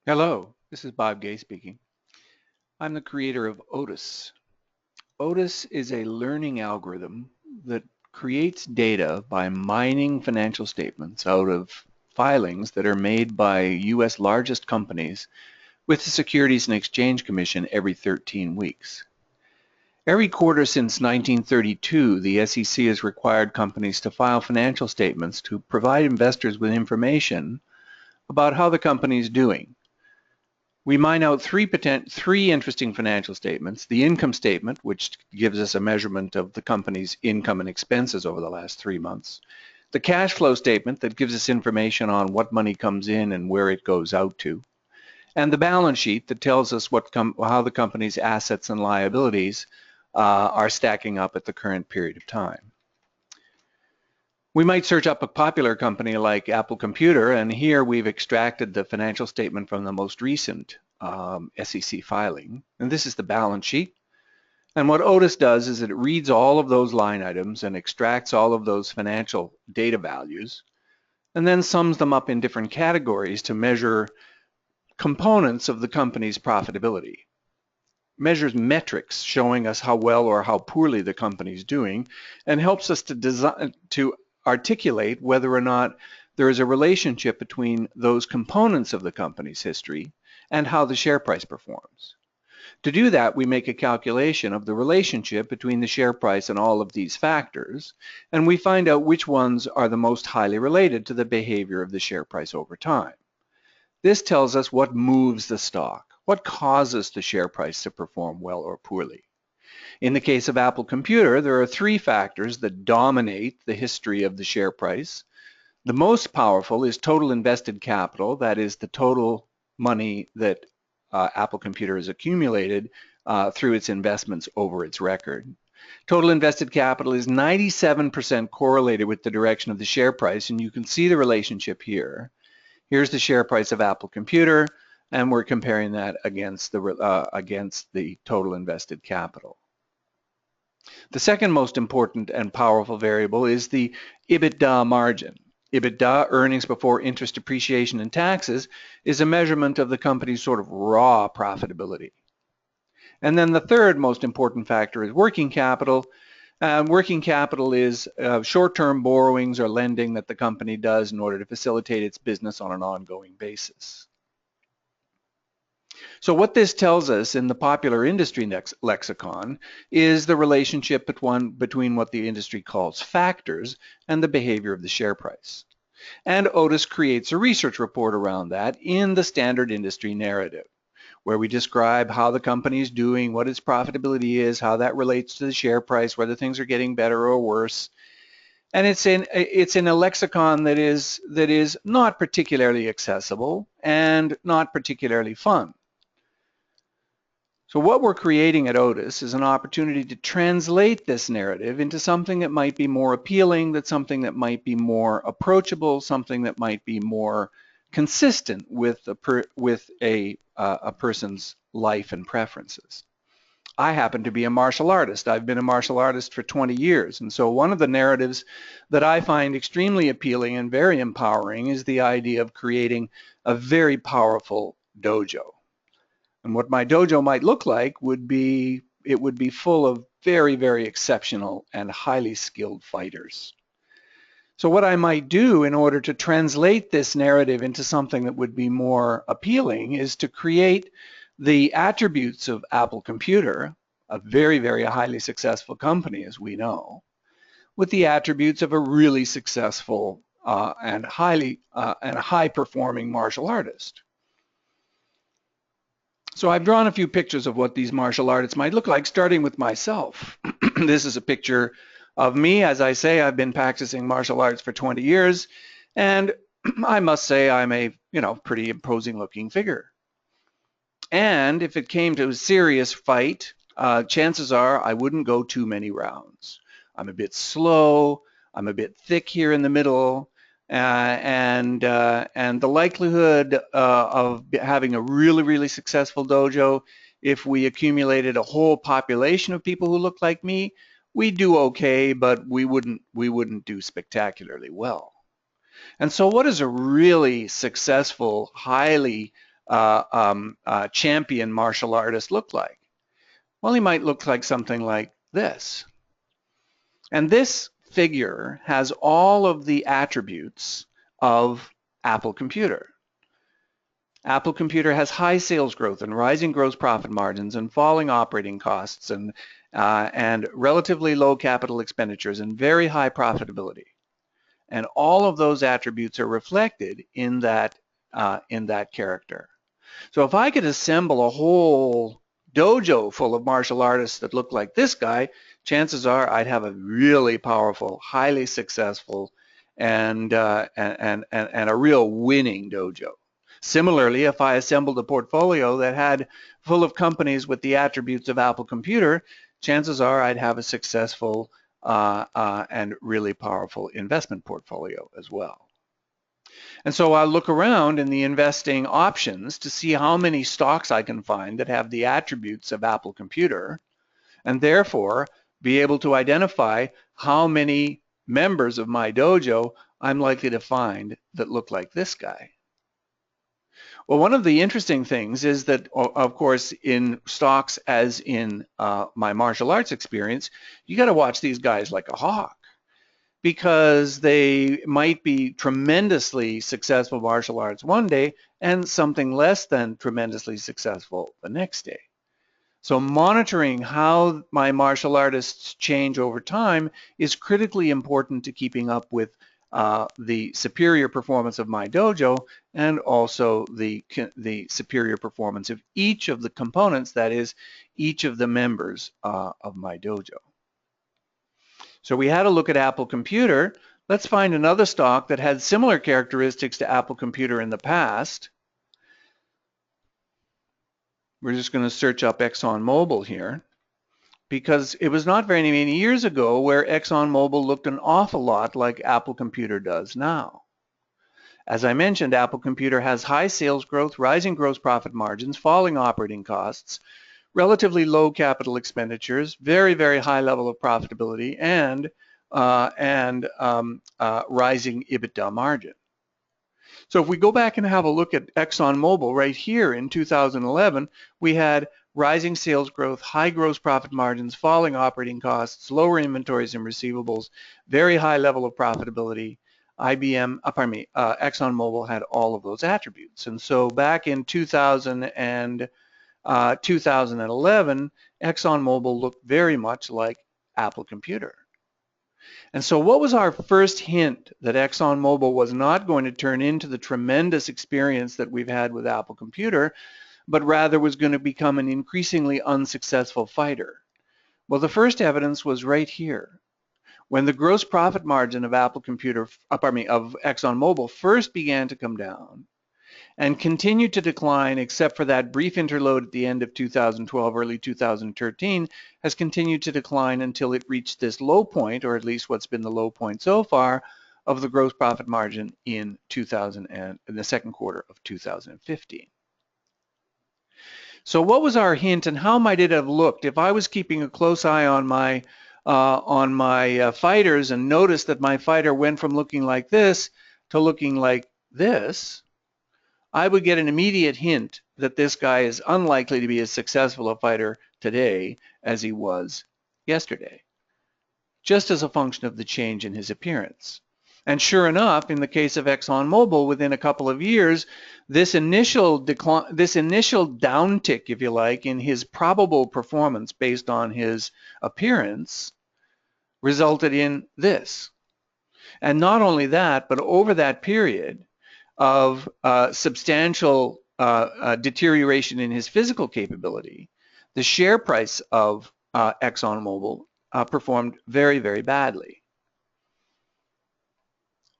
Hello, this is Bob Gay speaking. I'm the creator of Otis. Otis is a learning algorithm that creates data by mining financial statements out of filings that are made by US largest companies with the Securities and Exchange Commission every 13 weeks. Every quarter since 1932, the SEC has required companies to file financial statements to provide investors with information about how the company is doing. We mine out three interesting financial statements. The income statement, which gives us a measurement of the company's income and expenses over the last 3 months. The cash flow statement that gives us information on what money comes in and where it goes out to. And the balance sheet that tells us how the company's assets and liabilities are stacking up at the current period of time. We might search up a popular company like Apple Computer, and here we've extracted the financial statement from the most recent SEC filing. And this is the balance sheet. And what Otis does is it reads all of those line items and extracts all of those financial data values, and then sums them up in different categories to measure components of the company's profitability. Measures metrics showing us how well or how poorly the company's doing, and helps us to articulate whether or not there is a relationship between those components of the company's history and how the share price performs. To do that, we make a calculation of the relationship between the share price and all of these factors, and we find out which ones are the most highly related to the behavior of the share price over time. This tells us what moves the stock, what causes the share price to perform well or poorly. In the case of Apple Computer, there are three factors that dominate the history of the share price. The most powerful is total invested capital, that is the total money that Apple Computer has accumulated through its investments over its record. Total invested capital is 97% correlated with the direction of the share price, and you can see the relationship here. Here's the share price of Apple Computer, and we're comparing that against the total invested capital. The second most important and powerful variable is the EBITDA margin. EBITDA, earnings before interest, depreciation, and taxes, is a measurement of the company's sort of raw profitability. And then the third most important factor is working capital. Working capital is short-term borrowings or lending that the company does in order to facilitate its business on an ongoing basis. So what this tells us in the popular industry lexicon is the relationship between what the industry calls factors and the behavior of the share price. And Otis creates a research report around that in the standard industry narrative, where we describe how the company is doing, what its profitability is, how that relates to the share price, whether things are getting better or worse. And it's in a lexicon that is not particularly accessible and not particularly fun. So what we're creating at Otis is an opportunity to translate this narrative into something that might be more appealing, something that might be more approachable, something that might be more consistent with a person's life and preferences. I happen to be a martial artist. I've been a martial artist for 20 years. And so one of the narratives that I find extremely appealing and very empowering is the idea of creating a very powerful dojo. And what my dojo might look like would be full of very, very exceptional and highly skilled fighters. So what I might do in order to translate this narrative into something that would be more appealing is to create the attributes of Apple Computer, a very, very highly successful company, as we know, with the attributes of a really successful and high-performing martial artist. So I've drawn a few pictures of what these martial artists might look like, starting with myself. This is a picture of me. As I say, I've been practicing martial arts for 20 years, and I must say I'm a pretty imposing looking figure. And if it came to a serious fight, chances are I wouldn't go too many rounds. I'm a bit slow, I'm a bit thick here in the middle, and the likelihood of having a really, really successful dojo, if we accumulated a whole population of people who look like me, we'd do okay, but we wouldn't do spectacularly well. And so what does a really successful, highly champion martial artist look like? Well, he might look like something like this. And this figure has all of the attributes of Apple Computer. Apple Computer has high sales growth and rising gross profit margins and falling operating costs and relatively low capital expenditures and very high profitability. And all of those attributes are reflected in that character. So if I could assemble a whole dojo full of martial artists that look like this guy, chances are I'd have a really powerful, highly successful, and a real winning dojo. Similarly, if I assembled a portfolio that had full of companies with the attributes of Apple Computer, chances are I'd have a successful and really powerful investment portfolio as well. And so I'll look around in the investing options to see how many stocks I can find that have the attributes of Apple Computer, and therefore be able to identify how many members of my dojo I'm likely to find that look like this guy. Well, one of the interesting things is that, of course, in stocks as in my martial arts experience, you got to watch these guys like a hawk, because they might be tremendously successful martial arts one day and something less than tremendously successful the next day. So monitoring how my martial artists change over time is critically important to keeping up with the superior performance of my dojo and also the superior performance of each of the components, that is, each of the members of my dojo. So we had a look at Apple Computer. Let's find another stock that had similar characteristics to Apple Computer in the past. We're just going to search up ExxonMobil here, because it was not very many years ago where ExxonMobil looked an awful lot like Apple Computer does now. As I mentioned, Apple Computer has high sales growth, rising gross profit margins, falling operating costs, relatively low capital expenditures, very, very high level of profitability, and rising EBITDA margin. So if we go back and have a look at ExxonMobil right here in 2011, we had rising sales growth, high gross profit margins, falling operating costs, lower inventories and receivables, very high level of profitability. ExxonMobil had all of those attributes. And so back in 2011, ExxonMobil looked very much like Apple Computer. And so what was our first hint that ExxonMobil was not going to turn into the tremendous experience that we've had with Apple Computer, but rather was going to become an increasingly unsuccessful fighter? Well, the first evidence was right here. When the gross profit margin of of ExxonMobil first began to come down and continued to decline, except for that brief interlude at the end of 2012, early 2013, has continued to decline until it reached this low point, or at least what's been the low point so far, of the gross profit margin in the second quarter of 2015. So what was our hint, and how might it have looked if I was keeping a close eye on my fighters and noticed that my fighter went from looking like this to looking like this? I would get an immediate hint that this guy is unlikely to be as successful a fighter today as he was yesterday, just as a function of the change in his appearance. And sure enough, in the case of ExxonMobil, within a couple of years, this initial downtick, if you like, in his probable performance based on his appearance resulted in this. And not only that, but over that period of substantial deterioration in his physical capability, the share price of ExxonMobil performed very, very badly.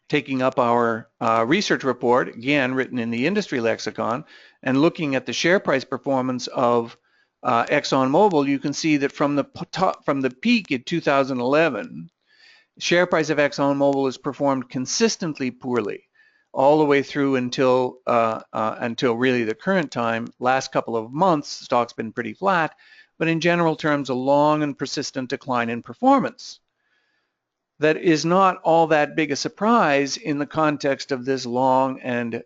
Taking up our research report, again written in the industry lexicon, and looking at the share price performance of ExxonMobil, you can see that from the peak in 2011, share price of ExxonMobil has performed consistently poorly all the way through until really the current time. Last couple of months, the stock's been pretty flat, but in general terms, a long and persistent decline in performance. That is not all that big a surprise in the context of this long and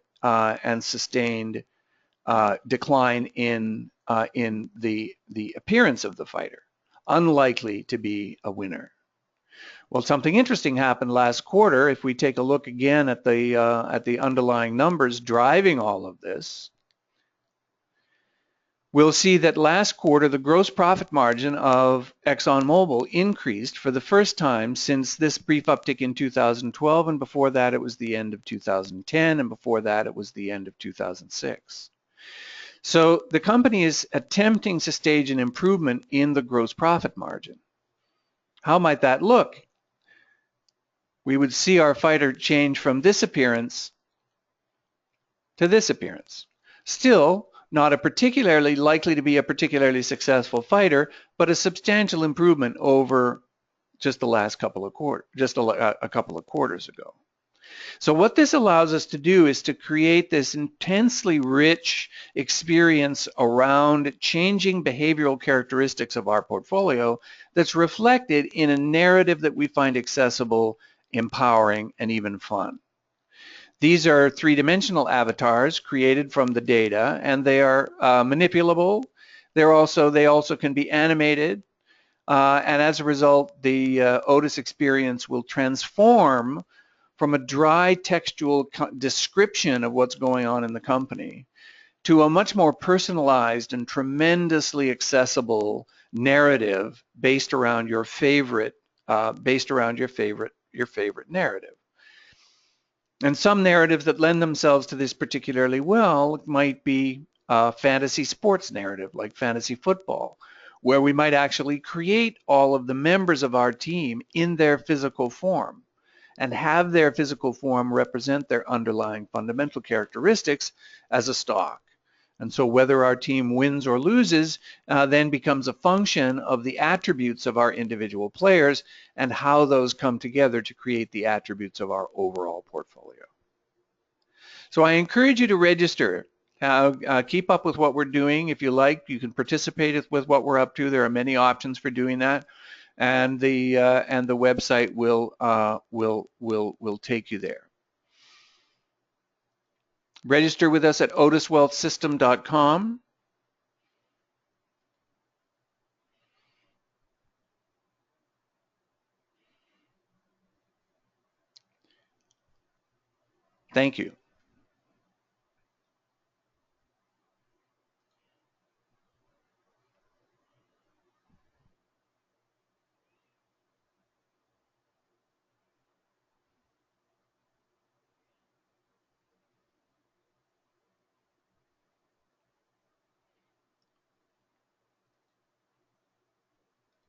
sustained decline in the appearance of the fighter, unlikely to be a winner. Well, something interesting happened last quarter. If we take a look again at the underlying numbers driving all of this, we'll see that last quarter the gross profit margin of ExxonMobil increased for the first time since this brief uptick in 2012, and before that it was the end of 2010, and before that it was the end of 2006. So the company is attempting to stage an improvement in the gross profit margin. How might that look? We would see our fighter change from this appearance to this appearance. Still, not a particularly likely to be a particularly successful fighter, but a substantial improvement over just the last couple of quarters, just a couple of quarters ago. So what this allows us to do is to create this intensely rich experience around changing behavioral characteristics of our portfolio that's reflected in a narrative that we find accessible, empowering, and even fun. These are three-dimensional avatars created from the data, and they are manipulable. They also can be animated, and as a result, the Otis experience will transform from a dry textual description of what's going on in the company to a much more personalized and tremendously accessible narrative based around your favorite narrative. And some narratives that lend themselves to this particularly well might be a fantasy sports narrative like fantasy football, where we might actually create all of the members of our team in their physical form and have their physical form represent their underlying fundamental characteristics as a stock. And so whether our team wins or loses then becomes a function of the attributes of our individual players and how those come together to create the attributes of our overall portfolio. So I encourage you to register. Keep up with what we're doing. If you like, you can participate with what we're up to. There are many options for doing that. And the website will take you there. Register with us at otiswealthsystem.com. Thank you.